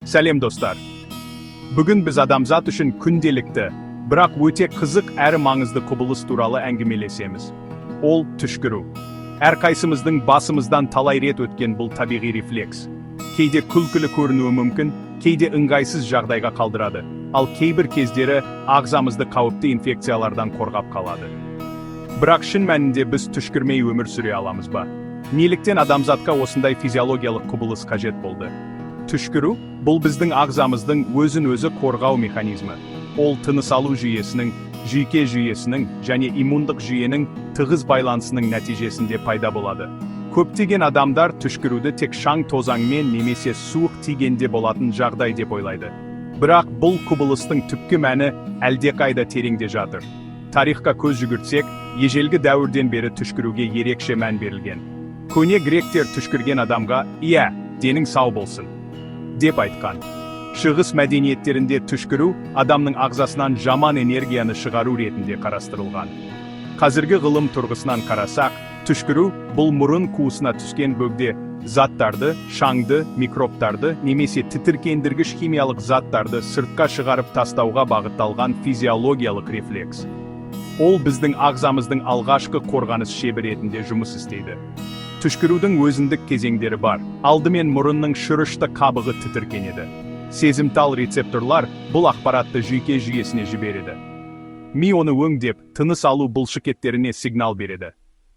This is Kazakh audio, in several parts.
Сәлем достар. Бүгін біз адамзат үшін күнделікті, бірақ өте қызық әрі маңызды құбылыс туралы әңгімелесеміз. Ол түшкіру. Әрқайсымыздың басымыздан талай рет өткен бұл табиғи рефлекс. Кейде күлкілі көрінуі мүмкін, кейде ыңғайсыз жағдайға қалдырады, ал кейбір кездері ағзамызды қауіпті инфекциялардан қорғап қалады. Бірақ шын мәнінде біз түшкірмей өмір сүре аламыз ба? Неліктен адамзатқа осындай физиологиялық құбылыс қажет болды? Түшкіру – бұл біздің ағзамыздың өзін-өзі қорғау механизмі. Ол тыныс алу жүйесінің, жүйке жүйесінің және иммундық жүйенің тығыз байланысының нәтижесінде пайда болады. Көптеген адамдар түшкіруді тек шаң тозаңмен немесе суық тигенде болатын жағдай деп ойлайды. Бірақ бұл құбылыстың түпкі мәні әлдеқайда тереңде жатыр. Тарихқа көз жүгіртсек, ежелгі дәуірден бері түшкіруге ерекше мән берілген. Көне гректер түшкірген адамға «Иә, денің сау болсын» деп айтқан. Шығыс мәдениеттерінде түшкіру адамның ағзасынан жаман энергияны шығару ретінде қарастырылған. Қазіргі ғылым тұрғысынан қарасақ, түшкіру бұл мұрын қуысына түскен бөгде заттарды, шаңды, микробтарды немесе тітіркендіргіш химиялық заттарды сыртқа шығарып тастауға бағытталған физиологиялық рефлекс. Ол біздің ағзамыздың алғашқы қорғаныс шебі ретінде жұмыс істейді. Түшкірудің өзіндік кезеңдері бар. Алдымен мұрынның шырышты қабығы тітіркенеді. Сезімтал рецепторлар бұл ақпаратты жүйке жүйесіне жібереді. Ми оны өңдеп, тыныс алу бұлшықеттеріне сигнал береді.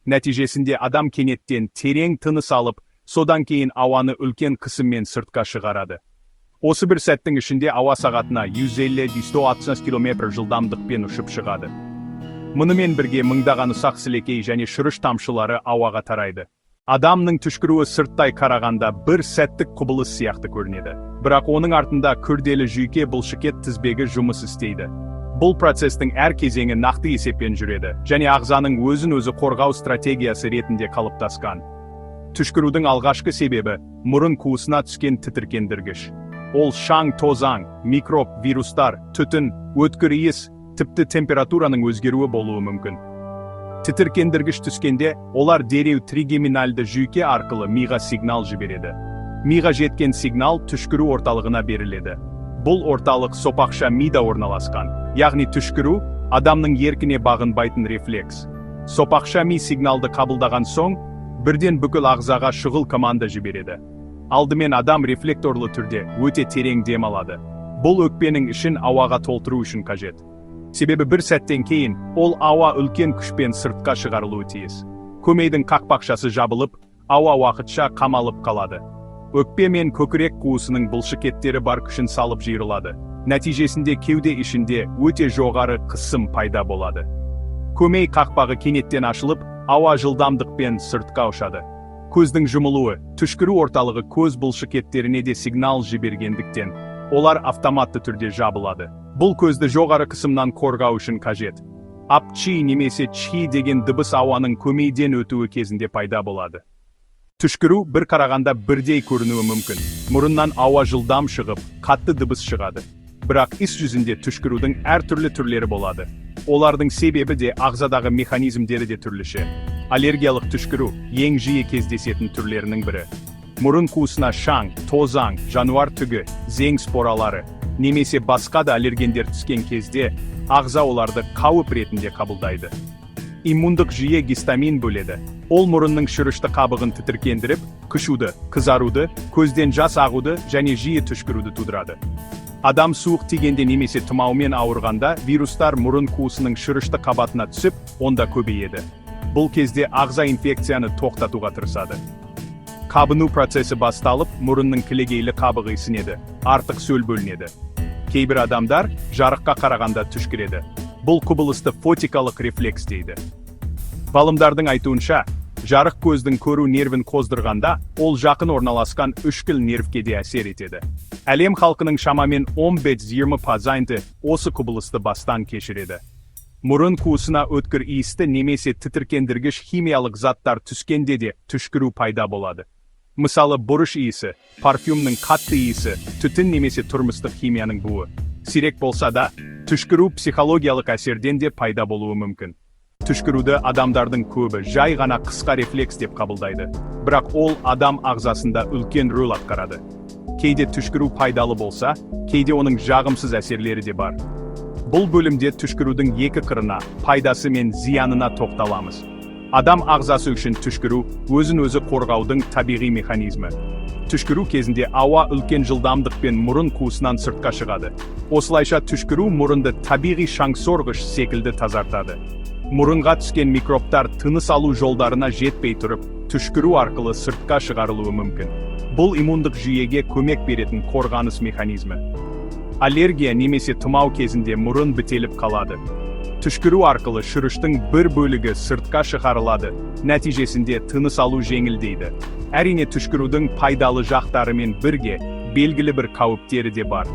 Нәтижесінде адам кенеттен терең тыныс алып, содан кейін ауаны үлкен қысыммен сыртқа шығарады. Осы бір сәттің ішінде ауа сағатына 150-160 км жылдамдықпен ұшып шығады. Мұнымен бірге мыңдаған ұсақ сілекей және шырыш тамшылары ауаға тарайды. Адамның түшкіруі сырттай қарағанда бір сәттік құбылыс сияқты көрінеді. Бірақ оның артында күрделі жүйке бұлшықет тізбегі жұмыс істейді. Бұл процестің әр кезеңі нақты есеппен жүреді, және ағзаның өзін-өзі қорғау стратегиясы ретінде қалыптасқан. Түшкірудің алғашқы себебі мұрын қуысына түскен тітіркендіргіш. Ол шаң, тозаң, микроб, вирустар, түтін, өткір иіс, тіпті температураның өзгеруі болуы мүмкін. Тітіркендіргіш түскенде, олар дереу тригеминальды жүйке арқылы миға сигнал жібереді. Миға жеткен сигнал түшкіру орталығына беріледі. Бұл орталық сопақша мида орналасқан, яғни түшкіру адамның еркіне бағынбайтын рефлекс. Сопақша ми сигналды қабылдаған соң, бірден бүкіл ағзаға шұғыл команда жібереді. Алдымен адам рефлекторлы түрде өте терең дем алады. Бұл өкпенің ішін ауаға толтыру үшін қажет. Себебі бір сәттен кейін, ол ауа үлкен күшпен сыртқа шығарылуы тиіс. Көмейдің қақпақшасы жабылып, ауа уақытша қамалып қалады. Өкпе мен көкірек қуысының бұлшықеттері бар күшін салып жиырылады. Нәтижесінде кеуде ішінде өте жоғары қысым пайда болады. Көмей қақпағы кенеттен ашылып, ауа жылдамдықпен сыртқа ұшады. Көздің жұмылуы, түшкіру орталығы көз бұлшықеттеріне де сигнал жібергендіктен, олар автоматты түрде жабылады. Бұл көзді жоғары қысымнан қорғау үшін қажет. Апчи немесе чхи деген дыбыс ауаның көмейден өтуі кезінде пайда болады. Түшкіру бір қарағанда бірдей көрінуі мүмкін. Мұрыннан ауа жылдам шығып, қатты дыбыс шығады. Бірақ іс жүзінде түшкірудің әртүрлі түрлері болады. Олардың себебі де ағзадағы механизмдері де түрліше. Аллергиялық түшкіру ең жиі кездесетін түрлерінің бірі. Мұрын қуысына шаң, тозаң, жануар түгі, зең споралары немесе басқа да аллергендер түскен кезде, ағза оларды қауіп ретінде қабылдайды. Иммундық жүйе гистамин бөледі. Ол мұрынның шырышты қабығын тітіркендіріп, қышуды, қызаруды, көзден жас ағуды және жиі түшкіруді тудырады. Адам суық тигенде немесе тұмаумен ауырғанда, вирустар мұрын қуысының шырышты қабатына түсіп, онда көбейеді. Бұл кезде ағза инфекцияны тоқтатуға тырысады. Қабыну процесі басталып, мұрынның кілегейлі қабығы ісінеді, артық сөл бөлінеді. Кейбір адамдар жарыққа қарағанда түшкіреді. Бұл құбылысты фотикалық рефлекс дейді. Ғалымдардың айтуынша, жарық көздің көру нервін қоздырғанда, ол жақын орналасқан үшкіл нервке де әсер етеді. Әлем халқының шамамен 15-20% осы құбылысты бастан кешіреді. Мұрын қуысына өткір иісті немесе тітіркендіргіш химиялық заттар түскенде де түшкіру пайда болады. Мысалы, бұрыш иісі, парфюмның қатты иісі, түтін немесе тұрмыстық химияның буы. Сирек болса да, түшкіру психологиялық әсерден де пайда болуы мүмкін. Түшкіруді адамдардың көбі жай ғана қысқа рефлекс деп қабылдайды. Бірақ ол адам ағзасында үлкен рөл атқарады. кейде түшкіру пайдалы болса, кейде оның жағымсыз әсерлері де бар. Бұл бөлімде түшкірудің екі қырына, пайдасы мен зиянына тоқталамыз. Адам ағзасы үшін түшкіру өзін-өзі қорғаудың табиғи механизмі. Түшкіру кезінде ауа үлкен жылдамдықпен мұрын қуысынан сыртқа шығады. Осылайша түшкіру мұрынды табиғи шаңсорғыш секілді тазартады. Мұрынға түскен микробтар тыныс алу жолдарына жетпей тұрып, түшкіру арқылы сыртқа шығарылуы мүмкін. Бұл иммундық жүйеге көмек беретін қорғаныс механизмі. Аллергия немесе тұмау кезінде мұрын бітеліп қалады. Түшкіру арқылы шырыштың бір бөлігі сыртқа шығарылады, нәтижесінде тыныс алу жеңілдейді. Әрине түшкірудің пайдалы жақтарымен бірге белгілі бір қауіптері де бар.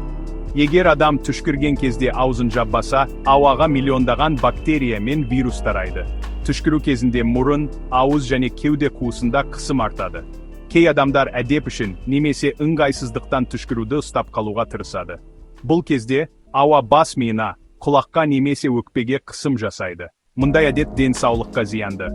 Егер адам түшкірген кезде аузын жаппаса, ауаға миллиондаған бактерия мен вирус тарайды. Түшкіру кезінде мұрын, ауыз және кеуде қуысында қысым артады. Кей адамдар әдеп үшін немесе ыңғайсыздықтан түшкіруді ұстап қалуға тырысады. Бұл кезде ауа бас миына, құлаққа немесе өкпеге қысым жасайды. Мұндай әдет денсаулыққа зиянды.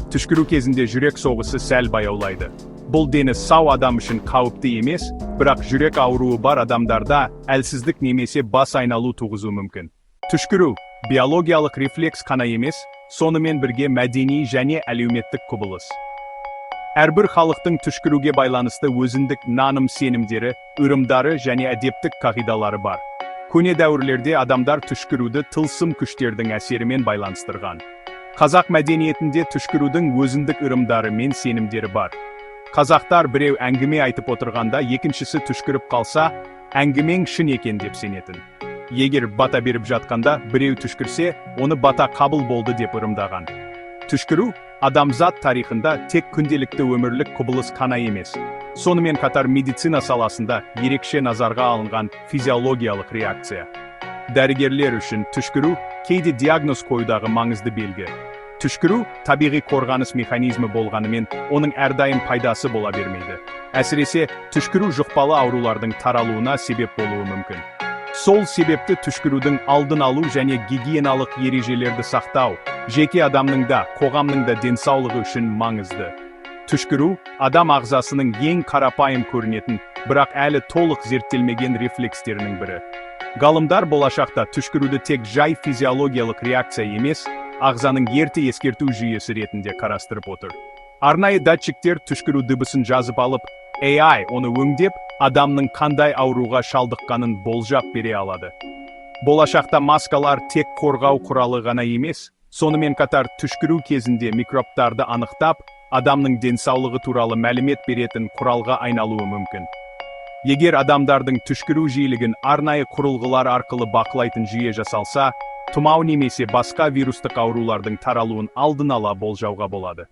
Түшкіру кезінде жүрек соғысы сәл баяулайды. Бұл дені сау адам үшін қауіпті емес, бірақ жүрек ауруы бар адамдарда әлсіздік немесе бас айналу туғызуы мүмкін. Түшкіру биологиялық рефлекс қана емес, сонымен бірге мәдени және әлеуметтік құбылыс. Әрбір халықтың түшкіруге байланысты өзіндік наным-сенімдері, ырымдары және әдептік қағидалары бар. Көне дәуірлерде адамдар түшкіруді тылсым күштердің әсерімен байланыстырған. Қазақ мәдениетінде түшкірудің өзіндік ырымдары мен сенімдері бар. Қазақтар біреу әңгіме айтып отырғанда, екіншісі түшкіріп қалса, әңгімең шын екен деп сенетін. Егер бата беріп жатқанда біреу түшкірсе, оны бата қабыл болды деп ырымдаған. Түшкіру адамзат тарихында тек күнделікті өмірлік құбылыс қана емес, сонымен қатар медицина саласында ерекше назарға алынған физиологиялық реакция. Дәрігерлер үшін түшкіру кейде диагноз қоюдағы маңызды белгі. Түшкіру табиғи қорғаныс механизмі болғанымен, оның әрдайым пайдасы бола бермейді. Әсіресе, түшкіру жұқпалы аурулардың таралуына себеп болуы мүмкін. Сол себепті түшкірудің алдын алу және гигиеналық ережелерді сақтау, жеке адамның да, қоғамның да денсаулығы үшін маңызды. Түшкіру адам ағзасының ең қарапайым көрінетін, бірақ әлі толық зерттелмеген рефлекстерінің бірі. Ғалымдар болашақта түшкіруді тек жай физиологиялық реакция емес, ағзаның ерте ескерту жүйесі ретінде қарастырып отыр. Арнайы датчиктер түшкіру дыбысын жазып алып, AI оны өңдеп, адамның қандай ауруға шалдыққанын болжап бере алады. Болашақта маскалар тек қорғау құралы ғана емес, сонымен қатар түшкіру кезінде микробтарды анықтап, адамның денсаулығы туралы мәлімет беретін құралға айналуы мүмкін. Егер адамдардың түшкіру жиілігін арнайы құрылғылар арқылы бақылайтын жүйе жасалса, тұмау немесе басқа вирустық аурулардың таралуын алдын ала болжауға болады.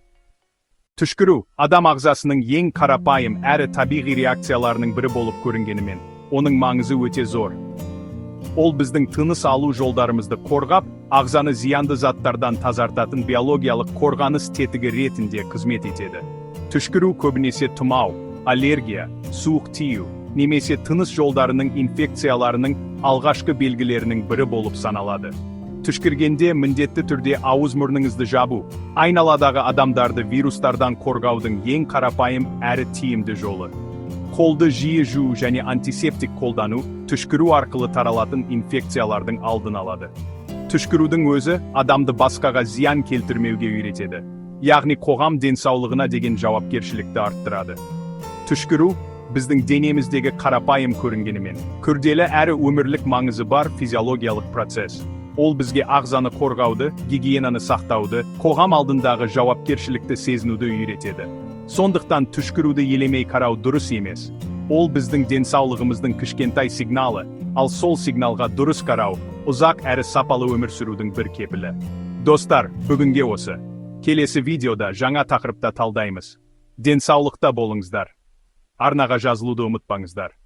Түшкіру адам ағзасының ең қарапайым әрі табиғи реакцияларының бірі болып көрінгенімен, оның маңызы өте зор. Ол біздің тыныс алу жолдарымызды қорғап, ағзаны зиянды заттардан тазартатын биологиялық қорғаныс тетігі ретінде қызмет етеді. Түшкіру көбінесе тұмау, аллергия, суық тию, немесе тыныс жолдарының инфекцияларының алғашқы белгілерінің бірі болып саналады. Түшкіргенде міндетті түрде ауыз-мұрныңызды жабу, айналадағы адамдарды вирустардан қорғаудың ең қарапайым әрі тиімді жолы. Қолды жиі жуу және антисептик қолдану түшкіру арқылы таралатын инфекциялардың алдын алады. Түшкірудің өзі адамды басқаға зиян келтірмеуге үйретеді. Яғни қоғам денсаулығына деген жауапкершілікті арттырады. Түшкіру біздің денеміздегі қарапайым көрінгенімен, күрделі әрі өмірлік маңызы бар физиологиялық процесс. Ол бізге ағзаны қорғауды, гигиенаны сақтауды, қоғам алдындағы жауапкершілікті сезінуді үйретеді. Сондықтан түшкіруді елемей қарау дұрыс емес. Ол біздің денсаулығымыздың кішкентай сигналы, ал сол сигналға дұрыс қарау, ұзақ әрі сапалы өмір сүрудің бір кепілі. Достар, бүгінге осы. Келесі видеода жаңа тақырыпта талдаймыз. Денсаулықта болыңыздар. Арнаға жазылуды ұмытпаңыздар.